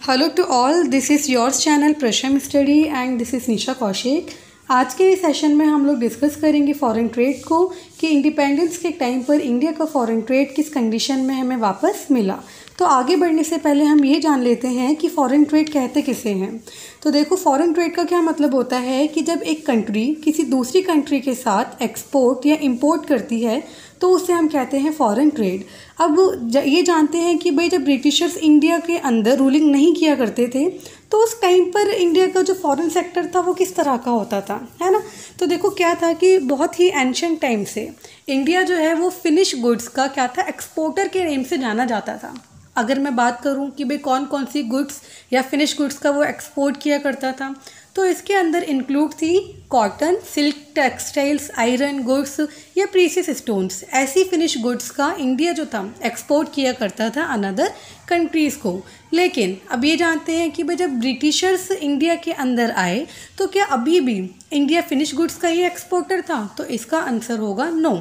Hello to all, this is yours channel Prasham study and this is Nisha Kaushik. आज के इस session में हम लोग डिस्कस करेंगे फॉरेन ट्रेड को कि इंडिपेंडेंस के टाइम पर इंडिया का फॉरेन ट्रेड किस कंडीशन में हमें वापस मिला। तो आगे बढ़ने से पहले हम ये जान लेते हैं कि फ़ॉरेन ट्रेड कहते किसे हैं। तो देखो, फ़ॉरेन ट्रेड का क्या मतलब होता है कि जब एक कंट्री किसी दूसरी कंट्री के साथ एक्सपोर्ट या इंपोर्ट करती है तो उसे हम कहते हैं फॉरेन ट्रेड। अब ये जानते हैं कि भाई जब ब्रिटिशर्स इंडिया के अंदर रूलिंग नहीं किया करते थे तो उस टाइम पर इंडिया का जो फॉरेन सेक्टर था वो किस तरह का होता था, है ना। तो देखो क्या था कि बहुत ही एंशिएंट टाइम से इंडिया जो है वो फिनिश गुड्स का क्या था, एक्सपोर्टर के नेम से जाना जाता था। अगर मैं बात करूं कि भाई कौन कौन सी गुड्स या फिनिश गुड्स का वो एक्सपोर्ट किया करता था, तो इसके अंदर इंक्लूड थी cotton, silk, textiles, iron goods या प्रीशियस स्टोन्स। ऐसी फिनिश गुड्स का इंडिया जो था एक्सपोर्ट किया करता था अनदर कंट्रीज़ को। लेकिन अब ये जानते हैं कि भाई जब ब्रिटिशर्स इंडिया के अंदर आए तो क्या अभी भी इंडिया फिनिश गुड्स का ही एक्सपोर्टर था? तो इसका आंसर होगा नो।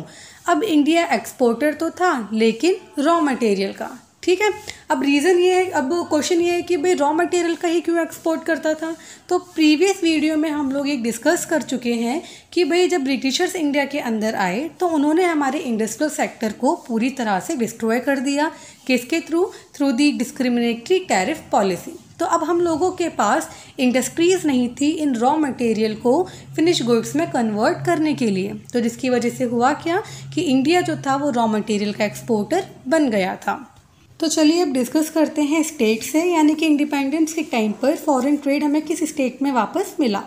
अब इंडिया एक्सपोर्टर तो था लेकिन रॉ मटेरियल का, ठीक है। अब रीज़न ये है, अब क्वेश्चन ये है कि भाई रॉ मटेरियल का ही क्यों एक्सपोर्ट करता था। तो प्रीवियस वीडियो में हम लोग एक डिस्कस कर चुके हैं कि भाई जब ब्रिटिशर्स इंडिया के अंदर आए तो उन्होंने हमारे इंडस्ट्रियल सेक्टर को पूरी तरह से डिस्ट्रॉय कर दिया। किसके through the discriminatory tariff policy. तो अब हम लोगों के पास इंडस्ट्रीज़ नहीं थी इन रॉ मटेरियल को फिनिश गुड्स में कन्वर्ट करने के लिए। तो जिसकी वजह से हुआ क्या कि इंडिया जो था वो रॉ मटेरियल का एक्सपोर्टर बन गया था। तो चलिए अब डिस्कस करते हैं स्टेट से, यानी कि इंडिपेंडेंस के टाइम पर फॉरेन ट्रेड हमें किस स्टेट में वापस मिला।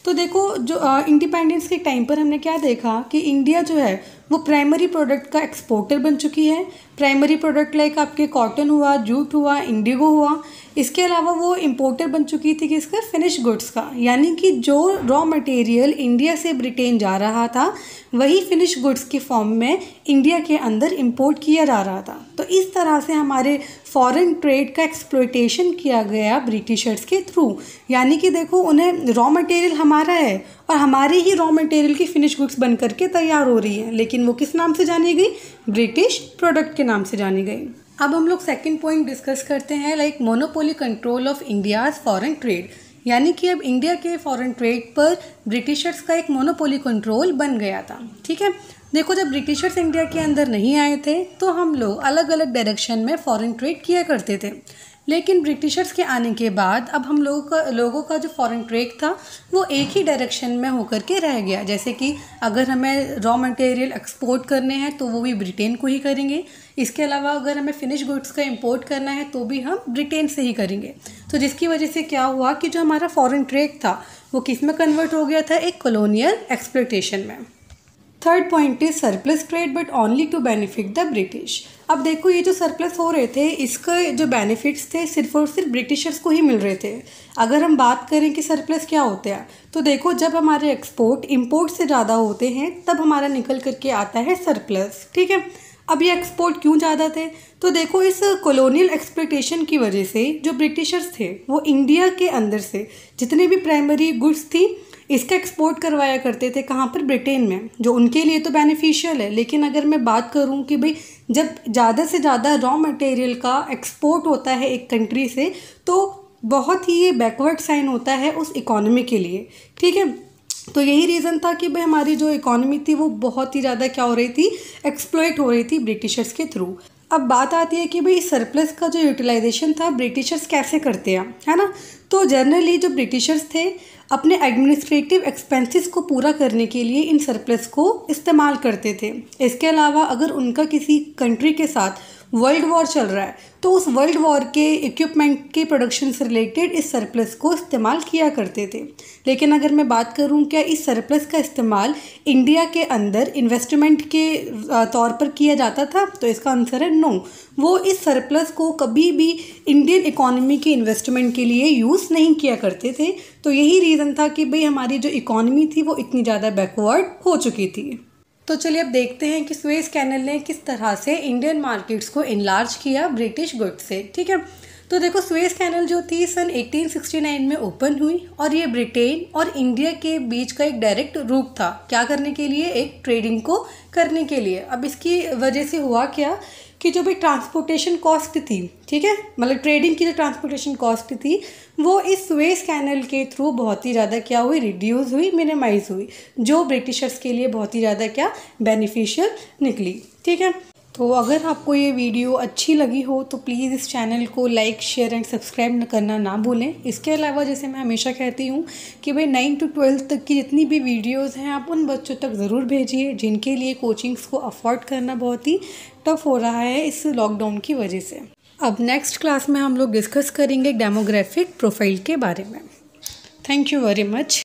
तो देखो, जो इंडिपेंडेंस के टाइम पर हमने क्या देखा कि इंडिया जो है वो प्राइमरी प्रोडक्ट का एक्सपोर्टर बन चुकी है। प्राइमरी प्रोडक्ट लाइक आपके कॉटन हुआ, जूट हुआ, इंडिगो हुआ। इसके अलावा वो इंपोर्टर बन चुकी थी किसका, फिनिश गुड्स का। यानी कि जो रॉ मटेरियल इंडिया से ब्रिटेन जा रहा था वही फिनिश गुड्स के फॉर्म में इंडिया के अंदर इंपोर्ट किया जा रहा था। तो इस तरह से हमारे फॉरेन ट्रेड का एक्सप्लॉयटेशन किया गया ब्रिटिशर्स के थ्रू। यानी कि देखो, उन्हें रॉ मटेरियल हमारा है और हमारे ही रॉ मटेरियल की फिनिश गुड्स बन करके तैयार हो रही है, लेकिन वो किस नाम से जानी गई, ब्रिटिश प्रोडक्ट के नाम से जानी गई। अब हम लोग सेकंड पॉइंट डिस्कस करते हैं like monopoly control of India's foreign trade. यानी कि अब इंडिया के फॉरेन ट्रेड पर ब्रिटिशर्स का एक मोनोपोली कंट्रोल बन गया था, ठीक है। देखो, जब ब्रिटिशर्स इंडिया के अंदर नहीं आए थे तो हम लोग अलग अलग डायरेक्शन में फॉरेन ट्रेड किया करते थे। लेकिन ब्रिटिशर्स के आने के बाद अब हम लोगों का जो फॉरेन ट्रेड था वो एक ही डायरेक्शन में होकर के रह गया। जैसे कि अगर हमें रॉ मटेरियल एक्सपोर्ट करने हैं तो वो भी ब्रिटेन को ही करेंगे। इसके अलावा अगर हमें फिनिश गुड्स का इंपोर्ट करना है तो भी हम ब्रिटेन से ही करेंगे। तो जिसकी वजह से क्या हुआ कि जो हमारा फॉरेन ट्रेड था वो किस में कन्वर्ट हो गया था, एक कॉलोनियल एक्सप्लॉयटेशन में। Third point is surplus trade but only to benefit the British. अब देखो, ये जो सरप्लस हो रहे थे इसके जो बेनिफिट्स थे सिर्फ और सिर्फ ब्रिटिशर्स को ही मिल रहे थे। अगर हम बात करें कि सरप्लस क्या होते हैं, तो देखो, जब हमारे एक्सपोर्ट इंपोर्ट से ज़्यादा होते हैं तब हमारा निकल करके आता है सरप्लस, ठीक है। अब ये एक्सपोर्ट क्यों ज़्यादा थे, तो देखो, इस कॉलोनियल एक्सप्लॉयटेशन की वजह से जो ब्रिटिशर्स थे वो इंडिया के अंदर से जितने भी प्राइमरी गुड्स थी इसका एक्सपोर्ट करवाया करते थे। कहाँ पर, ब्रिटेन में, जो उनके लिए तो बेनिफिशियल है। लेकिन अगर मैं बात करूँ कि भाई जब ज़्यादा से ज़्यादा रॉ मटेरियल का एक्सपोर्ट होता है एक कंट्री से तो बहुत ही ये बैकवर्ड साइन होता है उस इकोनॉमी के लिए, ठीक है। तो यही रीज़न था कि भाई हमारी जो इकोनॉमी थी वो बहुत ही ज़्यादा क्या हो रही थी, एक्सप्लॉइट हो रही थी ब्रिटिशर्स के थ्रू। अब बात आती है कि भाई सरप्लस का जो यूटिलाइजेशन था ब्रिटिशर्स कैसे करते हैं, है ना। तो जनरली जो ब्रिटिशर्स थे अपने एडमिनिस्ट्रेटिव एक्सपेंसेस को पूरा करने के लिए इन सरप्लस को इस्तेमाल करते थे। इसके अलावा अगर उनका किसी कंट्री के साथ वर्ल्ड वॉर चल रहा है तो उस वर्ल्ड वॉर के इक्विपमेंट के प्रोडक्शन से रिलेटेड इस सरप्लस को इस्तेमाल किया करते थे। लेकिन अगर मैं बात करूं क्या इस सरप्लस का इस्तेमाल इंडिया के अंदर इन्वेस्टमेंट के तौर पर किया जाता था, तो इसका आंसर है नो। वो इस सरप्लस को कभी भी इंडियन इकोनॉमी के इन्वेस्टमेंट के लिए यूज़ नहीं किया करते थे। तो यही रीज़न था कि भाई हमारी जो इकोनॉमी थी वो इतनी ज़्यादा बैकवर्ड हो चुकी थी। तो चलिए अब देखते हैं कि सुएज कैनल ने किस तरह से इंडियन मार्केट्स को इनलार्ज किया ब्रिटिश गुड्स से, ठीक है। तो देखो स्वेज कैनल जो थी सन 1869 में ओपन हुई और ये ब्रिटेन और इंडिया के बीच का एक डायरेक्ट रूट था। क्या करने के लिए? एक ट्रेडिंग को करने के लिए। अब इसकी वजह से हुआ क्या कि जो भी ट्रांसपोर्टेशन कॉस्ट थी, ठीक है, मतलब ट्रेडिंग की जो ट्रांसपोर्टेशन कॉस्ट थी वो इस स्वेज कैनल के थ्रू बहुत ही ज़्यादा क्या हुई? रिड्यूस हुई, मिनिमाइज हुई, जो ब्रिटिशर्स के लिए बहुत ही ज़्यादा क्या बेनिफिशियल निकली। ठीक है, तो अगर आपको ये वीडियो अच्छी लगी हो तो प्लीज़ इस चैनल को लाइक, शेयर एंड सब्सक्राइब करना ना भूलें। इसके अलावा जैसे मैं हमेशा कहती हूँ कि भाई 9 to 12 तक की जितनी भी वीडियोस हैं आप उन बच्चों तक ज़रूर भेजिए जिनके लिए कोचिंग्स को अफोर्ड करना बहुत ही टफ हो रहा है इस लॉकडाउन की वजह से। अब नेक्स्ट क्लास में हम लोग डिस्कस करेंगे डेमोग्राफिक प्रोफाइल के बारे में। Thank you very much.